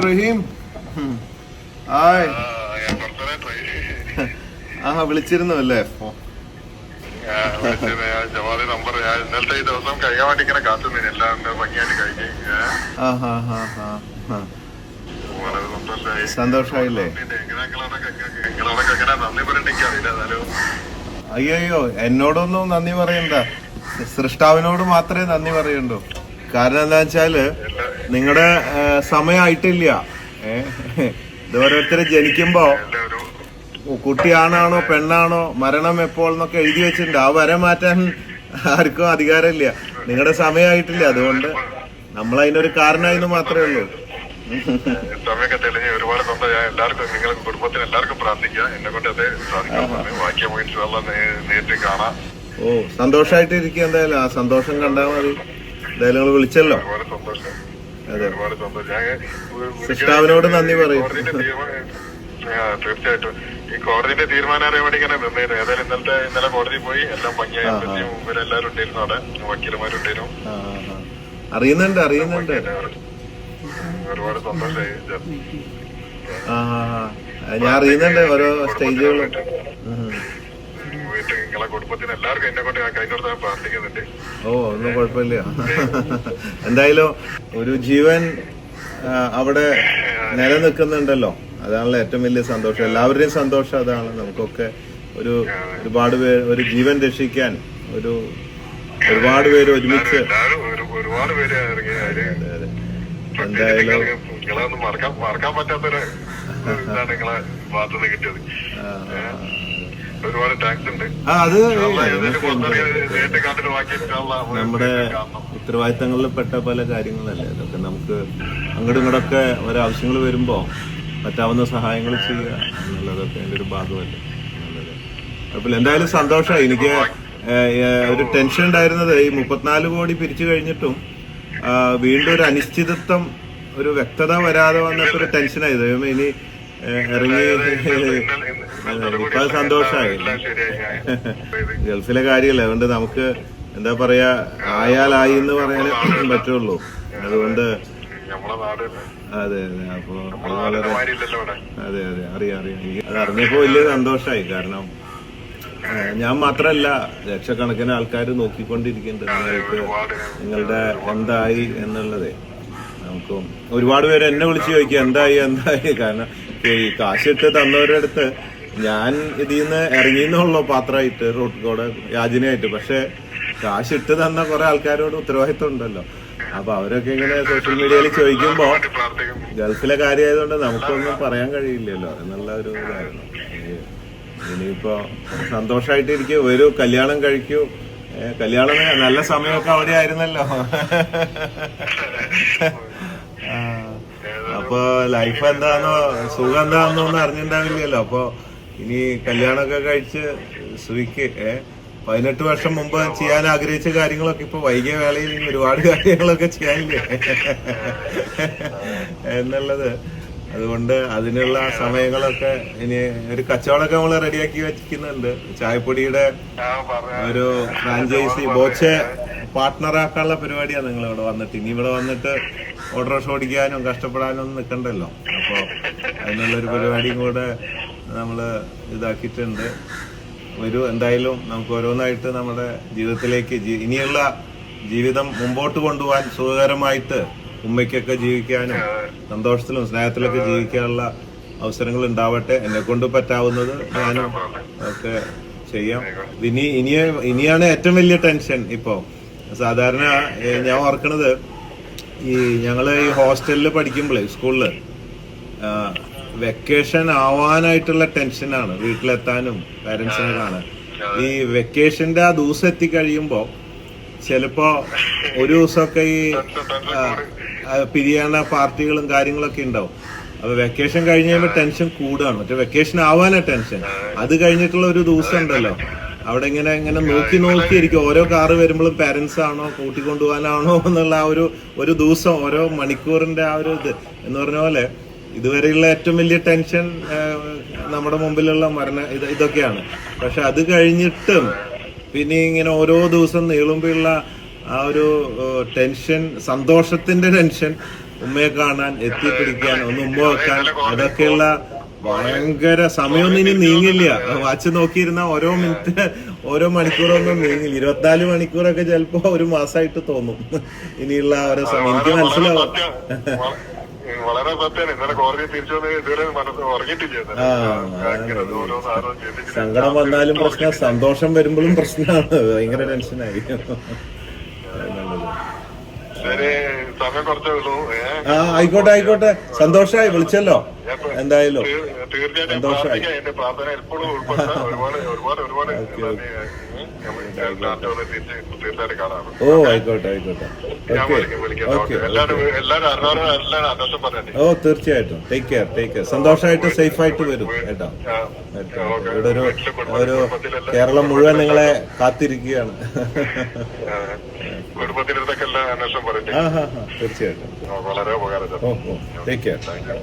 റഹീം hi. വിളിച്ചിരുന്നു അല്ലേ? ജവാദി number ഇന്നലത്തെ ഈ ദിവസം കഴിയാൻ വേണ്ടി ഇങ്ങനെ കാത്തുനിന്നു. എല്ലാം ഭംഗിയായിട്ട് കഴിഞ്ഞ് സന്തോഷായില്ലേ? നിങ്ങളോടൊക്കെ എങ്ങനെ നന്ദി പറയണ്ടെങ്കിൽ അറിയില്ല. എന്നാലും അയ്യോ എന്നോടൊന്നും നന്ദി പറയണ്ട, സൃഷ്ടാവിനോട് മാത്രമേ നന്ദി പറയണ്ടൂ. കാരണം എന്താ വെച്ചാല് നിങ്ങളുടെ സമയമായിട്ടില്ല. ഇത് ഓരോരുത്തര് ജനിക്കുമ്പോ കുട്ടിയാണാണോ പെണ്ണാണോ മരണം എപ്പോൾ എന്നൊക്കെ എഴുതി വെച്ചിട്ടുണ്ട്. ആ വര മാറ്റാൻ ആർക്കും അധികാരമില്ല. നിങ്ങളുടെ സമയമായിട്ടില്ല. അതുകൊണ്ട് നമ്മളതിനൊരു കാരണമായിരുന്നു മാത്രമേ ഉള്ളൂ. സമയമൊക്കെ തെളിഞ്ഞ് ഒരുപാട് സന്തോഷം. എല്ലാവർക്കും നിങ്ങളുടെ കുടുംബത്തിന് എല്ലാവർക്കും പ്രാർത്ഥിക്കുക. എന്നെ കൊണ്ട് അതേ സാധിക്കും. വാക്യം നേരിട്ട് കാണാം. ഓ സന്തോഷമായിട്ടിരിക്കുക. എന്തായാലും ആ സന്തോഷം കണ്ടാൽ മതി. എന്തായാലും നിങ്ങൾ വിളിച്ചല്ലോ. ഒരുപാട് സന്തോഷം. അതെ, ഒരുപാട് സന്തോഷം. സൃഷ്ടാവിനോട് നന്ദി പറയും. തീർച്ചയായിട്ടും ഈ കോടതിന്റെ തീരുമാനം അറിയാൻ വേണ്ടി ഇങ്ങനെ നിന്നായിരുന്നു. ഏതായാലും ഇന്നലെ കോടതി പോയി എല്ലാം ഭംഗിയായി. ഇവരെല്ലാരും ഉണ്ടായിരുന്നു, അവിടെ വക്കീലന്മാരുണ്ടായിരുന്നു. അറിയുന്നുണ്ട്. ഒരുപാട് സന്തോഷമായി. ഞാൻ അറിയുന്നുണ്ട് ഓരോ സ്റ്റേജുകളും. നിങ്ങളെ കുടുംബത്തിന് എല്ലാവർക്കും എന്നെ കൊണ്ട് കഴിഞ്ഞ പ്രാർത്ഥിക്കുന്നുണ്ട്. ഒന്നും കുഴപ്പമില്ല. എന്തായാലും ഒരു ജീവൻ അവിടെ നിലനിൽക്കുന്നുണ്ടല്ലോ, അതാണല്ലോ ഏറ്റവും വലിയ സന്തോഷം. എല്ലാവരുടെയും സന്തോഷം അതാണ്. നമുക്കൊക്കെ ഒരുപാട് പേര് ഒരു ജീവൻ രക്ഷിക്കാൻ ഒരുപാട് പേര് ഒരുമിച്ച് ഒരുപാട് പേര് എന്തായാലും നിങ്ങളൊന്നും മറക്കാൻ പറ്റാത്തൊരു ഇതാണ് നിങ്ങളെ ഭാഗത്തുനിന്ന് കിട്ടിയത്. ഒരുപാട് താങ്ക്സ് ഉണ്ട്. അത് നമ്മുടെ ഉത്തരവാദിത്തങ്ങളിൽ പെട്ട പല കാര്യങ്ങളല്ലേ അതൊക്കെ. നമുക്ക് അങ്ങോട്ടും ഇങ്ങോട്ടൊക്കെ ഓരോ ആവശ്യങ്ങൾ വരുമ്പോ പറ്റാവുന്ന സഹായങ്ങൾ ചെയ്യുക എന്നുള്ളതൊക്കെ എൻ്റെ ഒരു ഭാഗമല്ലേ. കുഴപ്പമില്ല. എന്തായാലും സന്തോഷമായി. എനിക്ക് ഒരു ടെൻഷൻ ഉണ്ടായിരുന്നത് ഈ 34 കോടി പിരിച്ചു കഴിഞ്ഞിട്ടും വീണ്ടും ഒരു അനിശ്ചിതത്വം, ഒരു വ്യക്തത വരാതെ വന്നപ്പോ ഒരു ടെൻഷനായത്. ഇനി ഇറങ്ങി ഇപ്പൊ സന്തോഷമായി. ഗൾഫിലെ കാര്യമല്ലേ, അതുകൊണ്ട് നമുക്ക് എന്താ പറയാ ആയാലായി എന്ന് പറയാനേ പറ്റുള്ളൂ. അതുകൊണ്ട് അതെ. അപ്പൊ അതെ അറിയാം. അത് അറിഞ്ഞപ്പോ വലിയ സന്തോഷമായി. കാരണം ഞാൻ മാത്രല്ല, ലക്ഷക്കണക്കിന് ആൾക്കാർ നോക്കിക്കൊണ്ടിരിക്കുന്നുണ്ട് നിങ്ങളുടെ എന്തായി എന്നുള്ളത്. നമുക്ക് ഒരുപാട് പേര് എന്നെ വിളിച്ച് ചോദിക്കുക എന്തായി. കാരണം ഈ കാശിട്ട് തന്നവരുടെ അടുത്ത് ഞാൻ ഇതിന്ന് ഇറങ്ങിയെന്നുള്ളൂ പാത്രമായിട്ട്, റോഡ് കൂടെ യാചനയായിട്ട്. പക്ഷെ കാശിട്ട് തന്ന കുറെ ആൾക്കാരോട് ഉത്തരവാദിത്വം ഉണ്ടല്ലോ. അപ്പൊ അവരൊക്കെ ഇങ്ങനെ സോഷ്യൽ മീഡിയയിൽ ചോദിക്കുമ്പോ ഗൾഫിലെ കാര്യമായതുകൊണ്ട് നമുക്കൊന്നും പറയാൻ കഴിയില്ലല്ലോ എന്നുള്ള ഒരു ഇതായിരുന്നു. ഇനിയിപ്പോ സന്തോഷമായിട്ടിരിക്കും. ഒരു കല്യാണം കഴിക്കൂ. കല്യാണം നല്ല സമയമൊക്കെ അവിടെ ആയിരുന്നല്ലോ. അപ്പൊ ലൈഫ് എന്താന്നോ സുഖം എന്താണെന്നോ ഒന്നും അറിഞ്ഞിട്ടുണ്ടാവില്ലല്ലോ. അപ്പൊ ഇനി കല്യാണമൊക്കെ കഴിച്ച് സുഖിക്ക് 18 വർഷം മുമ്പ് ചെയ്യാൻ ആഗ്രഹിച്ച കാര്യങ്ങളൊക്കെ ഇപ്പൊ വൈകിയ വേളയിൽ ഇനി ഒരുപാട് കാര്യങ്ങളൊക്കെ ചെയ്യാനില്ലേ എന്നുള്ളത്. അതുകൊണ്ട് അതിനുള്ള സമയങ്ങളൊക്കെ ഇനി ഒരു കച്ചവടമൊക്കെ നമ്മൾ റെഡിയാക്കി വെച്ചിരിക്കുന്നുണ്ട്. ചായപ്പൊടിയുടെ ഒരു ഫ്രാഞ്ചൈസി ബോച്ചെ പാർട്ട്ണറാക്കാനുള്ള പരിപാടിയാണ്. നിങ്ങൾ ഇവിടെ വന്നിട്ട് ഇനി ഇവിടെ വന്നിട്ട് ഓട്ടോറിക്ഷ ഓടിക്കാനും കഷ്ടപ്പെടാനും ഒന്നും നിൽക്കണ്ടല്ലോ. അപ്പോൾ അതിനുള്ളൊരു പരിപാടിയും കൂടെ നമ്മൾ ഇതാക്കിയിട്ടുണ്ട്. എന്തായാലും നമുക്ക് ഓരോന്നായിട്ട് നമ്മുടെ ജീവിതത്തിലേക്ക് ഇനിയുള്ള ജീവിതം മുമ്പോട്ട് കൊണ്ടുപോകാൻ സുഖകരമായിട്ട് ഉമ്മയ്ക്കൊക്കെ ജീവിക്കാനും സന്തോഷത്തിലും സ്നേഹത്തിലൊക്കെ ജീവിക്കാനുള്ള അവസരങ്ങൾ ഉണ്ടാവട്ടെ. എന്നെ കൊണ്ട് പറ്റാവുന്നത് ഞാനും ഒക്കെ ചെയ്യാം. ഇനിയാണ് ഏറ്റവും വലിയ ടെൻഷൻ. ഇപ്പോ സാധാരണ ഞാൻ ഓർക്കണത് ഈ ഞങ്ങള് ഈ ഹോസ്റ്റലിൽ പഠിക്കുമ്പോഴേ സ്കൂളില് വെക്കേഷൻ ആവാനായിട്ടുള്ള ടെൻഷനാണ് വീട്ടിലെത്താനും പാരന്റ്സിനെ കാണാൻ. ഈ വെക്കേഷന്റെ ആ ദിവസം എത്തിക്കഴിയുമ്പോ ചിലപ്പോ ഒരു ദിവസമൊക്കെ ഈ പിരിയാണ പാർട്ടികളും കാര്യങ്ങളൊക്കെ ഉണ്ടാവും. അപ്പൊ വെക്കേഷൻ കഴിഞ്ഞ് കഴിയുമ്പോൾ ടെൻഷൻ കൂടുകയാണ്. മറ്റേ വെക്കേഷൻ ആവാനാ ടെൻഷൻ. അത് കഴിഞ്ഞിട്ടുള്ള ഒരു ദിവസം ഉണ്ടല്ലോ, അവിടെ ഇങ്ങനെ നോക്കിയിരിക്കും. ഓരോ കാറ് വരുമ്പോഴും പാരന്റ്സ് ആണോ കൂട്ടിക്കൊണ്ടുപോകാനാണോ എന്നുള്ള ആ ഒരു ദിവസം, ഓരോ മണിക്കൂറിന്റെ ആ ഒരു ഇത് എന്ന് പറഞ്ഞ പോലെ ഇതുവരെയുള്ള ഏറ്റവും വലിയ ടെൻഷൻ നമ്മുടെ മുമ്പിലുള്ള ഇതൊക്കെയാണ്. പക്ഷെ അത് കഴിഞ്ഞിട്ടും പിന്നെ ഇങ്ങനെ ഓരോ ദിവസം നീളുമ്പോഴുള്ള ആ ഒരു ടെൻഷൻ, സന്തോഷത്തിന്റെ ടെൻഷൻ, ഉമ്മയെ കാണാൻ, എത്തിപ്പിടിക്കാൻ, ഒന്ന് ഉമ്മ വെക്കാൻ, അതൊക്കെയുള്ള ഭയങ്കര സമയമൊന്നും ഇനി നീങ്ങില്ല. വാച്ച് നോക്കിയിരുന്ന ഓരോ മിനിറ്റ്, ഓരോ മണിക്കൂറൊന്നും നീങ്ങില്ല. 24 മണിക്കൂറൊക്കെ ചിലപ്പോ ഒരു മാസമായിട്ട് തോന്നും ഇനിയുള്ള ഓരോ സമയം. എനിക്ക് മനസ്സിലാവും. വളരെ സത്യമാണ്. ഇന്നലെ കോടതി തിരിച്ചു വന്ന് ഇതുവരെ ഉറങ്ങിയിട്ടില്ല. സങ്കടം വന്നാലും പ്രശ്നം, സന്തോഷം വരുമ്പോഴും പ്രശ്നമാണ്. ഭയങ്കര ടെൻഷനായി. ശരി, സമയം കുറച്ചേ ഉള്ളൂ. ആയിക്കോട്ടെ ആയിക്കോട്ടെ, സന്തോഷമായി വിളിച്ചല്ലോ. എന്തായാലും തീർച്ചയായിട്ടും സന്തോഷമായി. എന്റെ പ്രാർത്ഥന എപ്പോഴും ഉൾപ്പെടുത്താൻ ഒരുപാട് തീർച്ചയായിട്ടും കാണാം. ഓ ആയിക്കോട്ടെ ആയിക്കോട്ടെ. ഞാൻ ഓക്കെ വിളിക്കാം. ഓക്കെ. എല്ലാവരും അന്വേഷണം പറഞ്ഞേ. ഓ തീർച്ചയായിട്ടും. Take care. സന്തോഷമായിട്ട് സേഫായിട്ട് വരും കേട്ടോ. ഇവിടെ ഒരു കേരളം മുഴുവൻ നിങ്ങളെ കാത്തിരിക്കുകയാണ്. കുടുംബത്തിനടുത്തൊക്കെ എല്ലാം അന്വേഷണം പറഞ്ഞു. തീർച്ചയായിട്ടും. വളരെ ഉപകാരം. Oh take care. Thank U.